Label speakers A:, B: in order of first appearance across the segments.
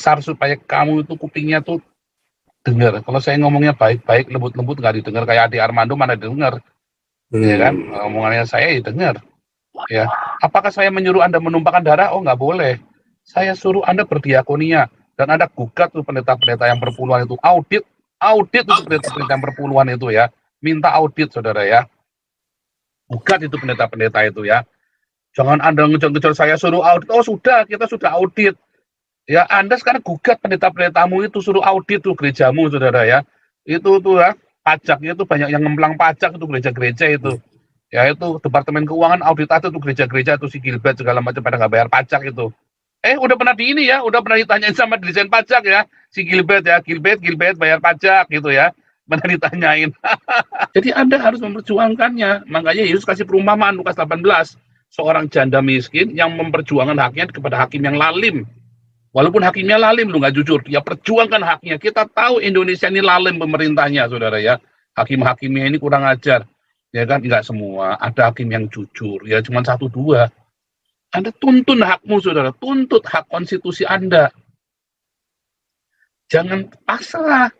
A: besar supaya kamu itu kupingnya tuh dengar. Kalau saya ngomongnya baik-baik, lembut-lembut nggak didengar, kayak Adi Armando mana didengar, ya kan? Omongannya saya didengar. Ya, apakah saya menyuruh Anda menumpahkan darah? Oh, nggak boleh. Saya suruh Anda berdiakonia dan Anda gugat tuh pendeta-pendeta yang perpuluhan itu, audit itu pendeta-pendeta yang perpuluhan itu ya, minta audit saudara ya, gugat itu pendeta-pendeta itu ya. Jangan Anda ngejar-ngejar saya suruh audit. Oh sudah, kita sudah audit. Ya, Anda sekarang gugat pendeta-pendetamu itu suruh audit tuh gerejamu, saudara ya. Itu tuh ya, pajaknya tuh banyak yang ngemplang pajak itu gereja-gereja itu. Ya itu Departemen Keuangan audit aja tuh gereja-gereja tuh si Gilbert segala macam pada nggak bayar pajak itu. Udah pernah di ini ya, udah pernah ditanyain sama Dirjen Pajak ya, si Gilbert ya, Gilbert bayar pajak gitu ya. Pernah ditanyain. Jadi Anda harus memperjuangkannya. Makanya Yesus kasih perumpamaan Lukas 18, seorang janda miskin yang memperjuangkan haknya kepada hakim yang lalim. Walaupun hakimnya lalim, lu nggak jujur, dia perjuangkan haknya. Kita tahu Indonesia ini lalim pemerintahnya, saudara ya. Hakim-hakimnya ini kurang ajar, ya kan? Nggak semua. Ada hakim yang jujur, ya cuma 1-2. Anda tuntun hakmu, saudara. Tuntut hak konstitusi Anda. Jangan pasrah.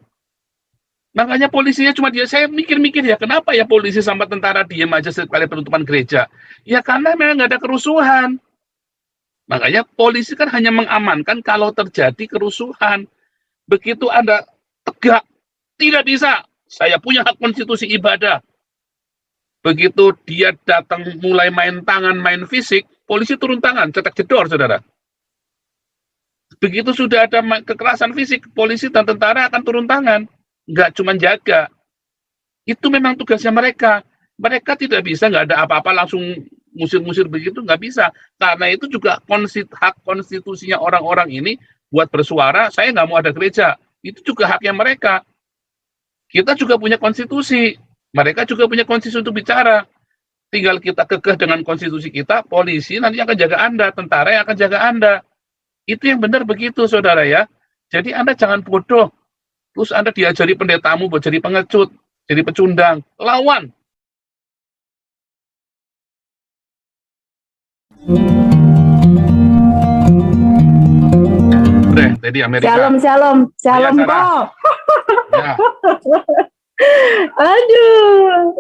A: Makanya polisinya cuma dia. Saya mikir-mikir ya, kenapa ya polisi sama tentara diem aja sekali penutupan gereja? Ya karena memang nggak ada kerusuhan. Makanya polisi kan hanya mengamankan kalau terjadi kerusuhan. Begitu Anda tegak, tidak bisa. Saya punya hak konstitusi ibadah. Begitu dia datang mulai main tangan, main fisik, polisi turun tangan, cetak jedor, saudara. Begitu sudah ada kekerasan fisik, polisi dan tentara akan turun tangan. Nggak cuma jaga. Itu memang tugasnya mereka. Mereka tidak bisa, nggak ada apa-apa langsung musir-musir begitu, nggak bisa. Karena itu juga hak konstitusinya orang-orang ini buat bersuara, saya nggak mau ada gereja. Itu juga haknya mereka. Kita juga punya konstitusi. Mereka juga punya konstitusi untuk bicara. Tinggal kita kekeh dengan konstitusi kita, polisi nanti akan jaga Anda, tentara yang akan jaga Anda. Itu yang benar begitu, saudara ya. Jadi Anda jangan bodoh. Terus Anda diajari pendetamu buat jadi pengecut, jadi pecundang. Lawan. Tadi Amerika.
B: Shalom kok.
A: Ya.
B: Aduh,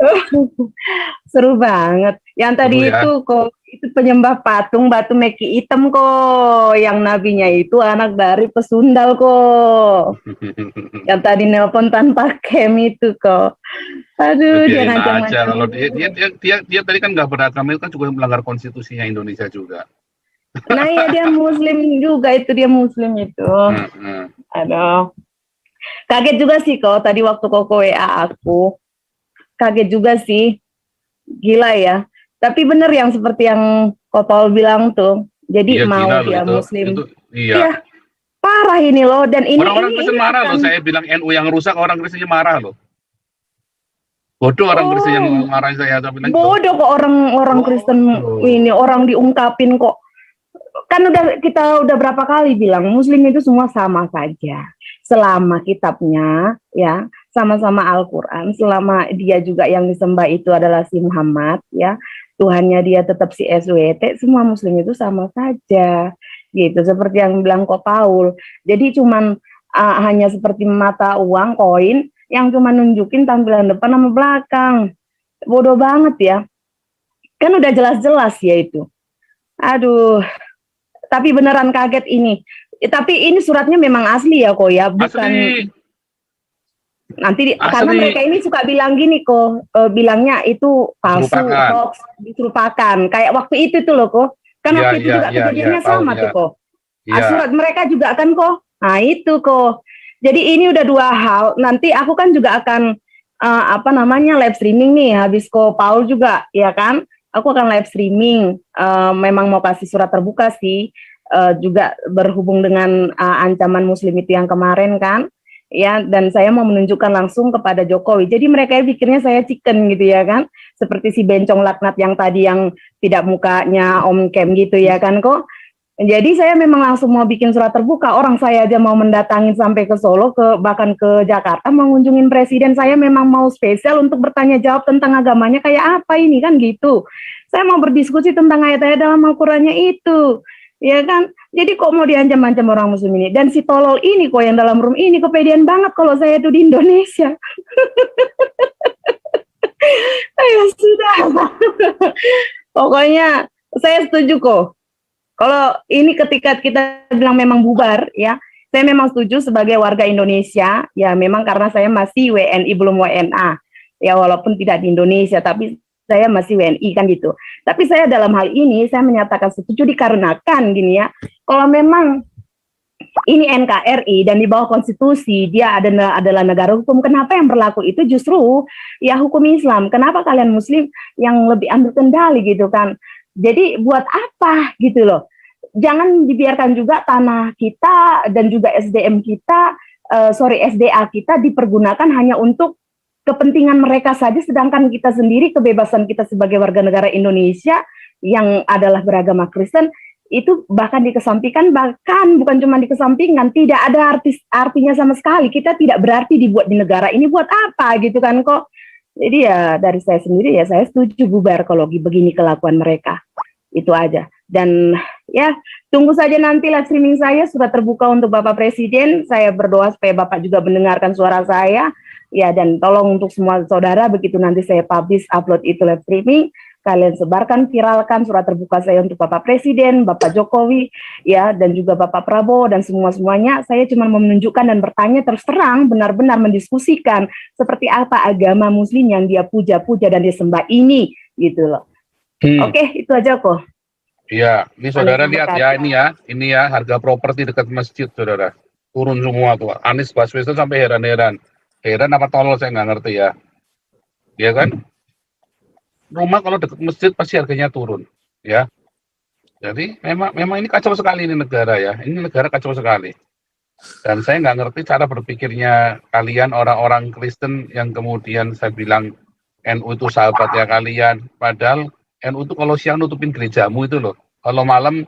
B: seru banget. Yang tadi
A: ya.
B: itu kok, itu penyembah patung batu meki hitam kok. Yang nabinya itu anak dari pesundal kok. Yang tadi nelpon tanpa kem itu kok. Aduh, dia
A: ngancam. Kalau dia tadi kan nggak beragama, itu kan juga melanggar konstitusinya Indonesia juga.
B: Nah ya dia muslim juga itu, dia muslim itu. Aduh. Kaget juga sih kok tadi waktu koko WA aku. Kaget juga sih. Gila ya. Tapi bener yang seperti yang Ko Paul bilang tuh. Jadi mau dia muslim. Iya. Parah ini loh, dan ini
A: orang-orang Kristen marah loh. Saya bilang NU yang rusak, orang Kristennya marah loh. Bodoh orang Kristen yang marah saya bilang.
B: Bodoh kok orang Kristen ini, orang diungkapin kok. Kan kita udah berapa kali bilang muslim itu semua sama saja. Selama kitabnya ya sama-sama Al-Qur'an, selama dia juga yang disembah itu adalah si Muhammad ya, Tuhannya dia tetap si SWT, semua muslim itu sama saja. Gitu, seperti yang bilang Ko Paul. Jadi cuman hanya seperti mata uang, koin yang cuma nunjukin tampilan depan sama belakang. Bodoh banget ya. Kan udah jelas-jelas ya itu. Aduh. Tapi beneran kaget ini. Tapi ini suratnya memang asli ya kok ya, bukan asli. Nanti karena mereka ini suka bilang gini kok, bilangnya itu palsu, hoax, diserupakan. Kayak waktu itu tuh loh kok. Kan waktu itu juga kejadiannya sama tuh kok. Surat mereka juga kan kok. Nah itu kok. Jadi ini udah dua hal. Nanti aku kan juga akan live streaming nih habis Ko Paul juga ya kan. Aku akan live streaming, memang mau kasih surat terbuka sih, juga berhubung dengan ancaman muslim itu yang kemarin kan, ya, dan saya mau menunjukkan langsung kepada Jokowi. Jadi mereka pikirnya saya chicken gitu ya kan, seperti si bencong laknat yang tadi yang tidak mukanya Om Kem gitu ya kan kok. Jadi saya memang langsung mau bikin surat terbuka, orang saya aja mau mendatangin sampai ke Solo, bahkan ke Jakarta mau ngunjungin presiden, saya memang mau spesial untuk bertanya jawab tentang agamanya kayak apa ini kan gitu. Saya mau berdiskusi tentang ayat-ayat dalam Al-Qur'annya itu, ya kan. Jadi kok mau diancam-ancam orang muslim ini? Dan si tolol ini kok yang dalam room ini kepedean banget kalau saya itu di Indonesia. Ya sudah. Pokoknya saya setuju kok. Kalau ini ketika kita bilang memang bubar ya, saya memang setuju sebagai warga Indonesia. Ya memang karena saya masih WNI belum WNA. Ya walaupun tidak di Indonesia tapi saya masih WNI kan gitu. Tapi saya dalam hal ini saya menyatakan setuju dikarenakan gini ya. Kalau memang ini NKRI dan di bawah konstitusi dia adalah negara hukum, kenapa yang berlaku itu justru ya hukum Islam? Kenapa kalian muslim yang lebih ambil kendali gitu kan? Jadi buat apa gitu loh? Jangan dibiarkan juga tanah kita dan juga SDM kita, SDA kita dipergunakan hanya untuk kepentingan mereka saja, sedangkan kita sendiri kebebasan kita sebagai warga negara Indonesia yang adalah beragama Kristen itu bahkan dikesampingkan, bahkan bukan cuma dikesampingkan, tidak ada artinya sama sekali. Kita tidak berarti dibuat di negara ini buat apa gitu kan kok. Jadi ya dari saya sendiri ya saya setuju bubar kalau begini kelakuan mereka. Itu aja. Dan ya tunggu saja nanti live streaming saya sudah terbuka untuk Bapak Presiden. Saya berdoa supaya Bapak juga mendengarkan suara saya. Ya dan tolong untuk semua saudara begitu nanti saya publish upload itu live streaming, kalian sebarkan, viralkan surat terbuka saya untuk Bapak Presiden, Bapak Jokowi, ya dan juga Bapak Prabowo dan semuanya. Saya cuma menunjukkan dan bertanya terus terang, benar-benar mendiskusikan seperti apa agama Muslim yang dia puja-puja dan dia sembah ini, gitu loh. Oke, itu aja kok.
A: Iya, ini saudara lihat ya, ini ya harga properti dekat masjid saudara turun semua tuh. Anies Baswedan sampai heran-heran. Heran apa tolol saya nggak ngerti ya. Ya kan? Rumah kalau dekat masjid pasti harganya turun, ya. Jadi memang ini kacau sekali ini negara ya. Ini negara kacau sekali. Dan saya nggak ngerti cara berpikirnya kalian orang-orang Kristen yang kemudian saya bilang NU itu sahabatnya kalian. Padahal NU itu kalau siang nutupin gerejamu itu loh. Kalau malam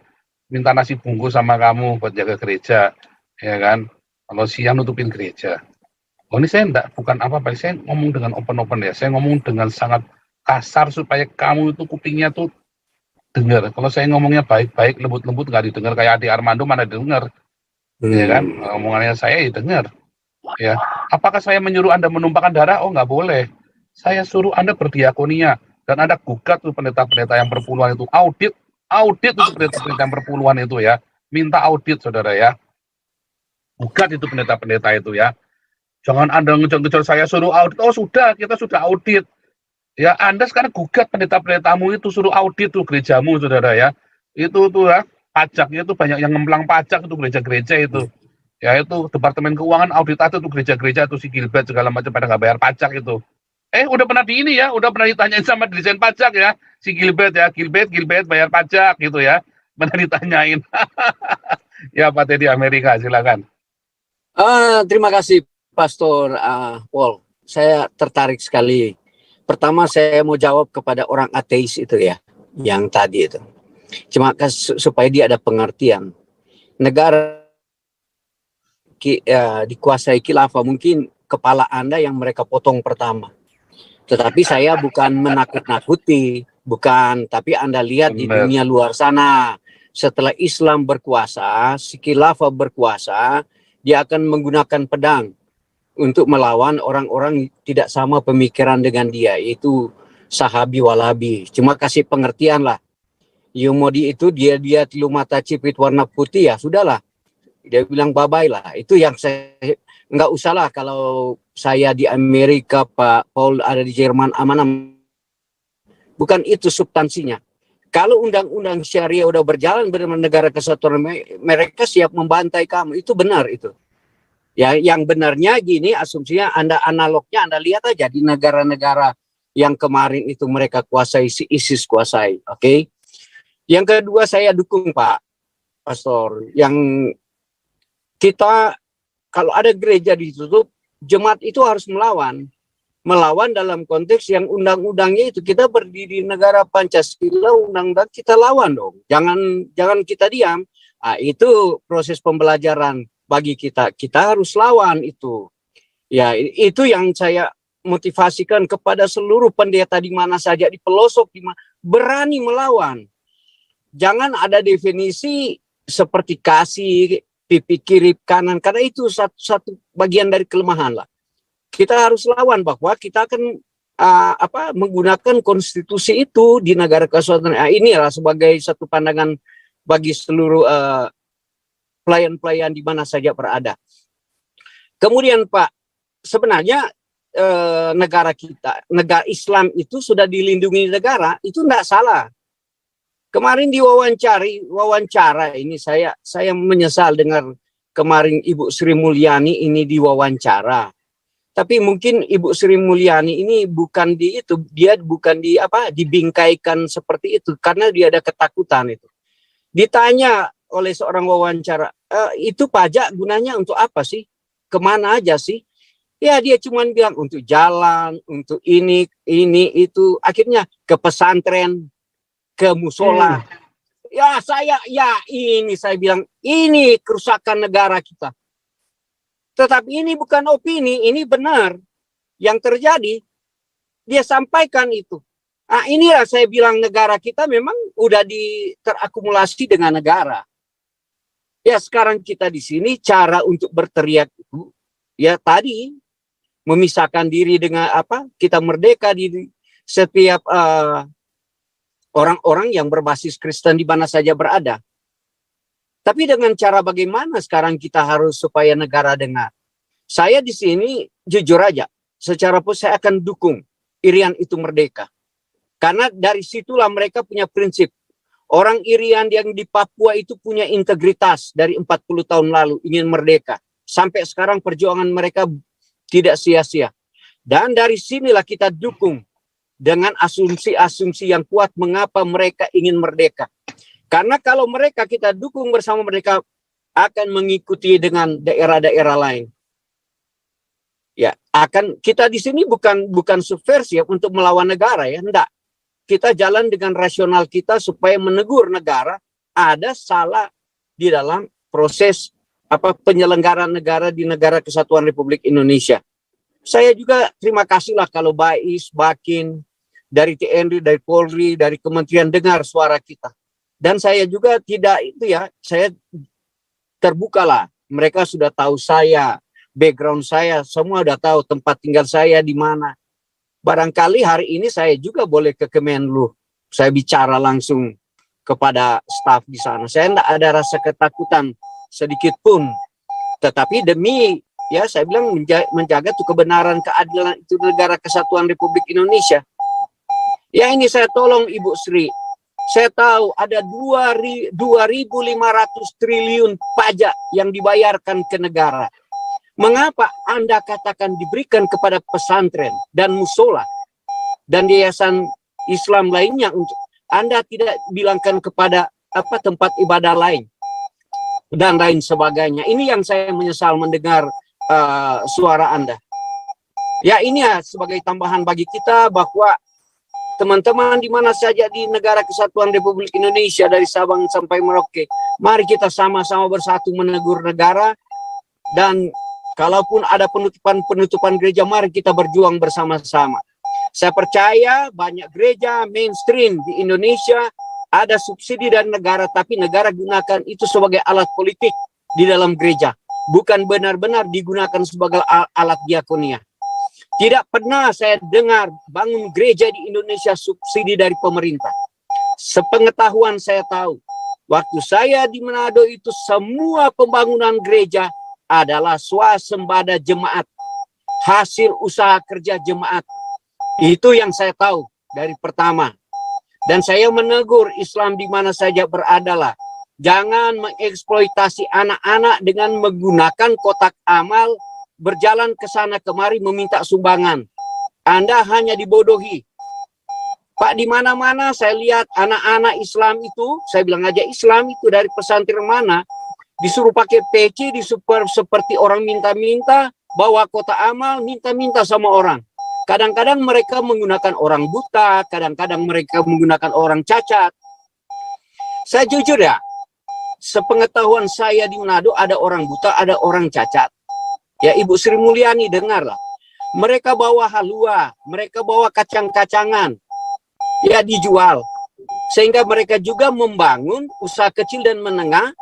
A: minta nasi bungkus sama kamu buat jaga gereja, ya kan? Kalau siang nutupin gereja. Oh ini saya bukan apa-apa, saya ngomong dengan open-open ya, saya ngomong dengan sangat kasar supaya kamu itu kupingnya tuh dengar. Kalau saya ngomongnya baik-baik, lembut-lembut nggak didengar, kayak Adi Armando mana dengar, ya kan? Omongannya saya ya dengar. Ya, apakah saya menyuruh Anda menumpahkan darah? Oh nggak boleh. Saya suruh Anda berdiakonia dan Anda gugat tuh pendeta-pendeta yang perpuluhan itu, audit itu pendeta-pendeta yang perpuluhan itu ya, minta audit saudara ya, gugat itu pendeta-pendeta itu ya. Jangan Anda ngejar-ngejar saya suruh audit. Oh sudah, kita sudah audit. Ya Anda sekarang gugat pendeta-pendetamu itu suruh audit tuh gerejamu saudara ya. Itu tuh ya, pajaknya itu banyak yang ngemplang pajak itu gereja-gereja itu. Ya itu Departemen Keuangan audit aja tuh gereja-gereja tuh si Gilbert segala macam pada nggak bayar pajak itu. Udah pernah di ini ya, udah pernah ditanyain sama desain pajak ya. Si Gilbert ya, Gilbert bayar pajak gitu ya. Pernah ditanyain. Ya Pak Teddy Amerika silakan.
C: Terima kasih Pastor Paul, saya tertarik sekali. Pertama saya mau jawab kepada orang ateis itu ya, yang tadi itu. Cuma supaya dia ada pengertian. Negara dikuasai khilafah, mungkin kepala Anda yang mereka potong pertama. Tetapi saya bukan menakut-nakuti, bukan. Tapi Anda lihat di dunia luar sana, setelah Islam berkuasa, si khilafah berkuasa, dia akan menggunakan pedang untuk melawan orang-orang tidak sama pemikiran dengan dia, yaitu sahabi walabi. Cuma kasih pengertian lah. Yumodi itu dia tilu mata cipit warna putih ya sudahlah. Dia bilang bye-bye lah. Itu yang saya nggak usah lah kalau saya di Amerika, Pak Paul ada di Jerman aman-aman. Bukan itu substansinya. Kalau undang-undang syariah udah berjalan benar negara kesatuan mereka siap membantai kamu. Itu benar itu. Ya, yang benarnya gini, asumsinya analognya Anda lihat aja di negara-negara yang kemarin itu mereka kuasai, si ISIS kuasai, oke? Yang kedua saya dukung Pak Pastor, yang kita kalau ada gereja ditutup, jemaat itu harus melawan dalam konteks yang undang-undangnya itu kita berdiri negara Pancasila, undang-undang kita lawan dong, jangan kita diam. Itu proses pembelajaran. Bagi kita harus lawan itu. Ya, itu yang saya motivasikan kepada seluruh pendeta di mana saja, di pelosok, berani melawan. Jangan ada definisi seperti kasih pipi kiri kanan, karena itu satu bagian dari kelemahan lah. Kita harus lawan bahwa kita akan menggunakan konstitusi itu di negara kesatuan. Inilah sebagai satu pandangan bagi seluruh pelayan-pelayan di mana saja berada. Kemudian Pak, sebenarnya negara kita, negara Islam itu sudah dilindungi negara, itu tidak salah. Kemarin di wawancara ini saya menyesal dengar kemarin Ibu Sri Mulyani ini diwawancara. Tapi mungkin Ibu Sri Mulyani ini bukan dia bukan dibingkaikan seperti itu karena dia ada ketakutan itu. Ditanya oleh seorang wawancara, itu pajak gunanya untuk apa sih? Kemana aja sih? Ya dia cuma bilang untuk jalan, untuk ini, itu. Akhirnya ke pesantren, ke musola. Saya bilang, ini kerusakan negara kita. Tetapi ini bukan opini, ini benar. Yang terjadi, dia sampaikan itu. Inilah saya bilang negara kita memang udah terakumulasi dengan negara. Ya sekarang kita di sini cara untuk berteriak itu, ya tadi memisahkan diri dengan kita merdeka di setiap orang-orang yang berbasis Kristen di mana saja berada. Tapi dengan cara bagaimana sekarang kita harus supaya negara dengar. Saya di sini jujur aja, secara pun saya akan dukung Irian itu merdeka. Karena dari situlah mereka punya prinsip. Orang Irian yang di Papua itu punya integritas dari 40 tahun lalu ingin merdeka. Sampai sekarang perjuangan mereka tidak sia-sia. Dan dari sinilah kita dukung dengan asumsi-asumsi yang kuat mengapa mereka ingin merdeka. Karena kalau kita dukung bersama mereka akan mengikuti dengan daerah-daerah lain. Ya, kita di sini bukan subversi untuk melawan negara ya, enggak. Kita jalan dengan rasional kita supaya menegur negara ada salah di dalam proses penyelenggaraan negara di negara Kesatuan Republik Indonesia. Saya juga terima kasihlah kalau Bais, Bakin, dari TNI, dari Polri, dari Kementerian dengar suara kita. Dan saya juga saya terbukalah. Mereka sudah tahu saya, background saya, semua sudah tahu tempat tinggal saya di mana. Barangkali hari ini saya juga boleh ke Kemenlu. Saya bicara langsung kepada staf di sana. Saya tidak ada rasa ketakutan sedikit pun. Tetapi demi saya bilang menjaga tuh kebenaran, keadilan itu negara Kesatuan Republik Indonesia. Ya ini saya tolong Ibu Sri. Saya tahu ada 2.500 triliun pajak yang dibayarkan ke negara. Mengapa Anda katakan diberikan kepada pesantren dan musola dan yayasan Islam lainnya untuk Anda tidak bilangkan kepada tempat ibadah lain dan lain sebagainya. Ini yang saya menyesal mendengar suara Anda. Ya ini ya sebagai tambahan bagi kita bahwa teman-teman di mana saja di negara Kesatuan Republik Indonesia dari Sabang sampai Merauke, mari kita sama-sama bersatu menegur negara dan kalaupun ada penutupan gereja, mari kita berjuang bersama-sama. Saya percaya banyak gereja mainstream di Indonesia ada subsidi dari negara, tapi negara gunakan itu sebagai alat politik di dalam gereja. Bukan benar-benar digunakan sebagai alat diakonia. Tidak pernah saya dengar bangun gereja di Indonesia subsidi dari pemerintah. Sepengetahuan saya tahu, waktu saya di Manado itu semua pembangunan gereja adalah swasembada jemaat, hasil usaha kerja jemaat. Itu yang saya tahu dari pertama. Dan saya menegur Islam di mana saja beradalah. Jangan mengeksploitasi anak-anak dengan menggunakan kotak amal, berjalan ke sana kemari meminta sumbangan. Anda hanya dibodohi. Pak, di mana-mana saya lihat anak-anak Islam itu, saya bilang aja Islam itu dari pesantren mana, disuruh pakai peci, disuruh seperti orang minta-minta, bawa kotak amal, minta-minta sama orang. Kadang-kadang mereka menggunakan orang buta, kadang-kadang mereka menggunakan orang cacat. Saya jujur ya, sepengetahuan saya di Manado ada orang buta, ada orang cacat. Ya Ibu Sri Mulyani dengarlah. Mereka bawa halua, mereka bawa kacang-kacangan. Ya dijual. Sehingga mereka juga membangun usaha kecil dan menengah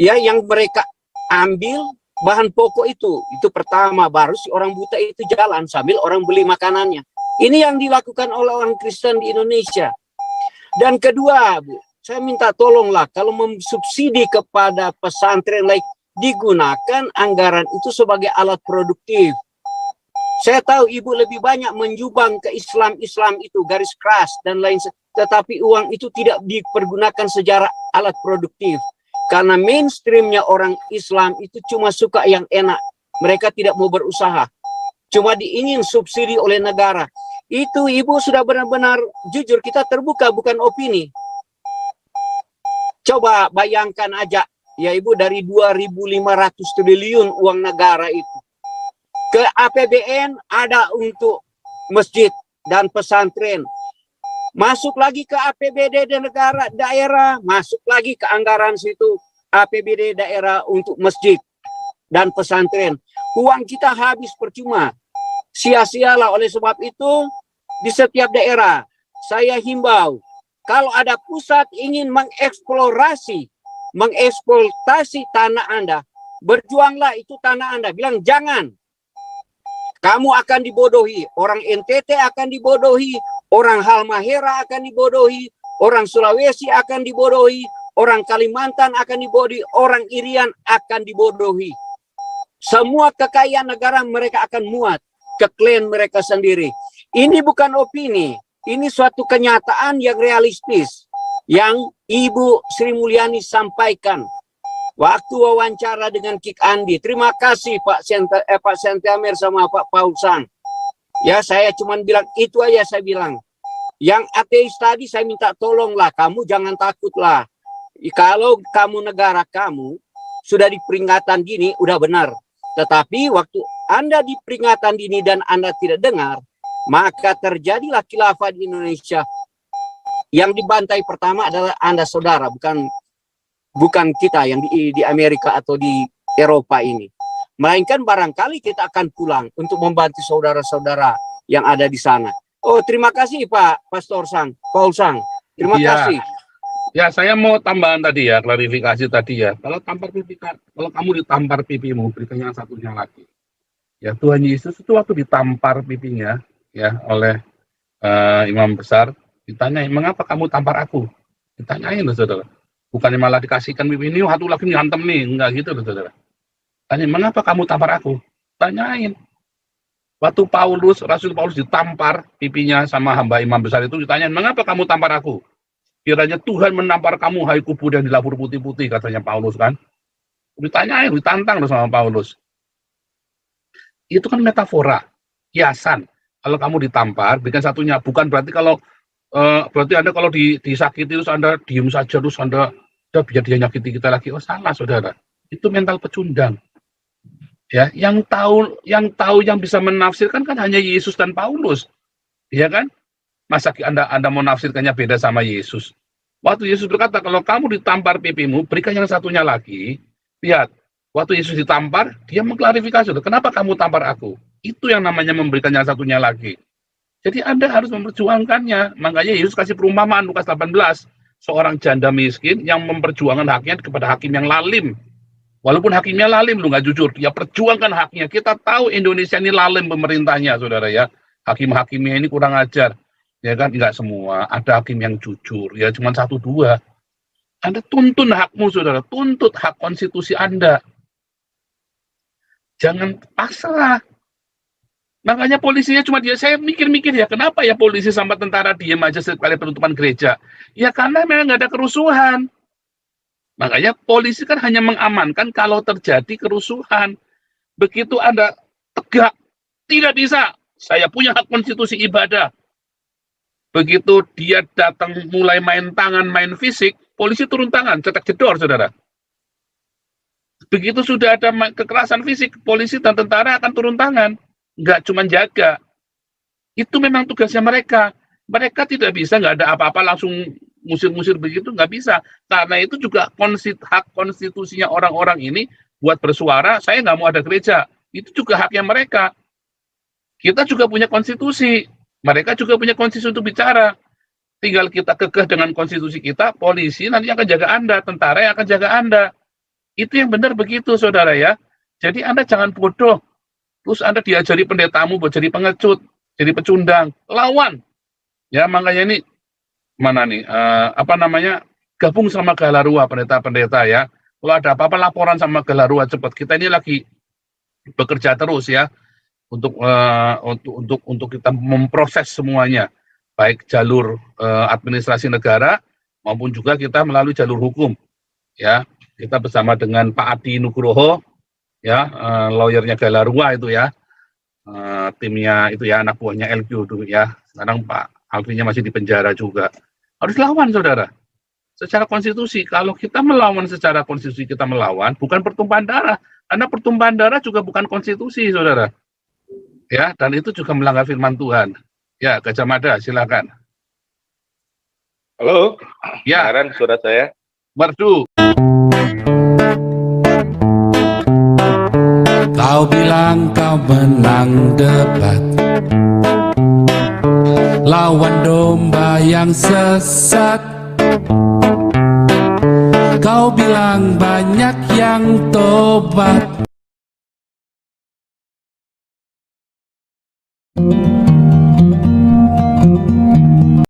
C: Ya, yang mereka ambil bahan pokok itu pertama, baru si orang buta itu jalan sambil orang beli makanannya. Ini yang dilakukan oleh orang Kristen di Indonesia. Dan kedua, Bu, saya minta tolonglah kalau mensubsidi kepada pesantren lain, digunakan anggaran itu sebagai alat produktif. Saya tahu Ibu lebih banyak menjubang ke Islam itu, garis keras dan lain, tetapi uang itu tidak dipergunakan secara alat produktif. Karena mainstreamnya orang Islam itu cuma suka yang enak. Mereka tidak mau berusaha. Cuma diingin subsidi oleh negara. Itu Ibu sudah benar-benar jujur, kita terbuka bukan opini. Coba bayangkan aja, ya Ibu, dari 2.500 triliun uang negara itu. Ke APBN ada untuk masjid dan pesantren. Masuk lagi ke APBD negara, daerah, masuk lagi ke anggaran situ APBD daerah untuk masjid dan pesantren. Uang kita habis percuma. Sia-sialah. Oleh sebab itu, di setiap daerah, saya himbau, kalau ada pusat ingin mengeksploitasi tanah Anda, berjuanglah itu tanah Anda. Bilang jangan. Kamu akan dibodohi, orang NTT akan dibodohi, orang Halmahera akan dibodohi, orang Sulawesi akan dibodohi, orang Kalimantan akan dibodohi, orang Irian akan dibodohi. Semua kekayaan negara mereka akan muat ke klan mereka sendiri. Ini bukan opini, ini suatu kenyataan yang realistis yang Ibu Sri Mulyani sampaikan waktu wawancara dengan Kik Andi. Terima kasih Pak Sentiamer sama Pak Paulsan. Ya, saya cuma bilang itu aja, saya bilang. Yang ateis tadi saya minta tolonglah, kamu jangan takutlah. Kalau kamu negara kamu sudah di peringatan dini, udah benar. Tetapi waktu Anda di peringatan dini dan Anda tidak dengar, maka terjadilah khilafah di Indonesia. Yang dibantai pertama adalah Anda saudara, bukan kita yang di Amerika atau di Eropa ini. Melainkan barangkali kita akan pulang untuk membantu saudara-saudara yang ada di sana. Oh, terima kasih Pak Pastor Paul Sang. Terima kasih.
A: Ya, saya mau tambahan tadi ya, klarifikasi tadi ya. Kalau kamu ditampar pipimu, berikan yang satunya lagi. Ya, Tuhan Yesus itu waktu ditampar pipinya ya oleh imam besar, ditanyain, "Mengapa kamu tampar aku?" Ditanyain loh, Saudara. Bukannya malah dikasihkan pipi ini, satu lagi dihantam nih, enggak gitu loh, Saudara. Tanya, "Mengapa kamu tampar aku?" Tanyain. Waktu Rasul Paulus ditampar pipinya sama hamba imam besar itu, ditanyain, "Mengapa kamu tampar aku?" Kiranya Tuhan menampar kamu, hai kubur yang dilapur putih-putih, katanya Paulus kan. Ditanyain, ditantang loh sama Paulus. Itu kan metafora, kiasan. Kalau kamu ditampar, berikan satunya. Bukan berarti berarti Anda kalau disakiti terus Anda diem saja, terus Anda biar dia nyakiti kita lagi. Oh, salah, Saudara. Itu mental pecundang. Ya, yang bisa menafsirkan kan hanya Yesus dan Paulus. Ya kan? Masa Anda mau nafsirkannya beda sama Yesus? Waktu Yesus berkata, kalau kamu ditampar pipimu, berikan yang satunya lagi. Lihat, waktu Yesus ditampar, dia mengklarifikasi, kenapa kamu tampar aku? Itu yang namanya memberikan yang satunya lagi. Jadi Anda harus memperjuangkannya. Makanya Yesus kasih perumpamaan Lukas 18. Seorang janda miskin yang memperjuangkan haknya kepada hakim yang lalim. Walaupun hakimnya lalim, lu nggak jujur. Dia perjuangkan haknya. Kita tahu Indonesia ini lalim pemerintahnya, Saudara ya. Hakim-hakimnya ini kurang ajar. Ya kan, enggak semua. Ada hakim yang jujur. Ya cuma 1-2. Anda tuntun hakmu, Saudara. Tuntut hak konstitusi Anda. Jangan pasrah. Makanya polisinya cuma dia. Saya mikir-mikir ya, kenapa ya polisi sama tentara diem aja sekali penutupan gereja? Ya karena memang nggak ada kerusuhan. Makanya polisi kan hanya mengamankan kalau terjadi kerusuhan. Begitu Anda tegak, tidak bisa. Saya punya hak konstitusi ibadah. Begitu dia datang mulai main tangan, main fisik, polisi turun tangan, cetak jedor, Saudara. Begitu sudah ada kekerasan fisik, polisi dan tentara akan turun tangan. Nggak cuma jaga. Itu memang tugasnya mereka. Mereka tidak bisa, nggak ada apa-apa langsung musir-musir begitu, nggak bisa. Karena itu juga hak konstitusinya orang-orang ini buat bersuara, saya nggak mau ada gereja. Itu juga haknya mereka. Kita juga punya konstitusi. Mereka juga punya konstitusi untuk bicara. Tinggal kita kekeh dengan konstitusi kita, polisi nanti akan jaga Anda, tentara yang akan jaga Anda. Itu yang benar begitu, saudara ya. Jadi Anda jangan bodoh. Terus Anda diajari pendetamu buat jadi pengecut, jadi pecundang, lawan. Ya makanya ini mana nih? Apa namanya? Gabung sama Galarua pendeta-pendeta ya. Kalau ada apa-apa laporan sama Galarua cepat. Kita ini lagi bekerja terus ya untuk kita memproses semuanya, baik jalur administrasi negara maupun juga kita melalui jalur hukum. Ya, kita bersama dengan Pak Adi Nugroho, ya, lawyernya Galarua itu ya, timnya itu ya, anak buahnya LQ dulu ya. Sekarang Pak Alfinya masih di penjara juga. Harus lawan, saudara. Secara konstitusi, kalau kita melawan secara konstitusi, kita melawan, bukan pertumpahan darah. Karena pertumpahan darah juga bukan konstitusi, saudara. Ya, dan itu juga melanggar firman Tuhan. Ya, Gajah Mada, silakan.
D: Halo,
A: Ya,
D: Aaron, suara saya.
A: Merdu.
E: Kau bilang kau menang debat, lawan domba yang sesat. Kau bilang banyak yang tobat.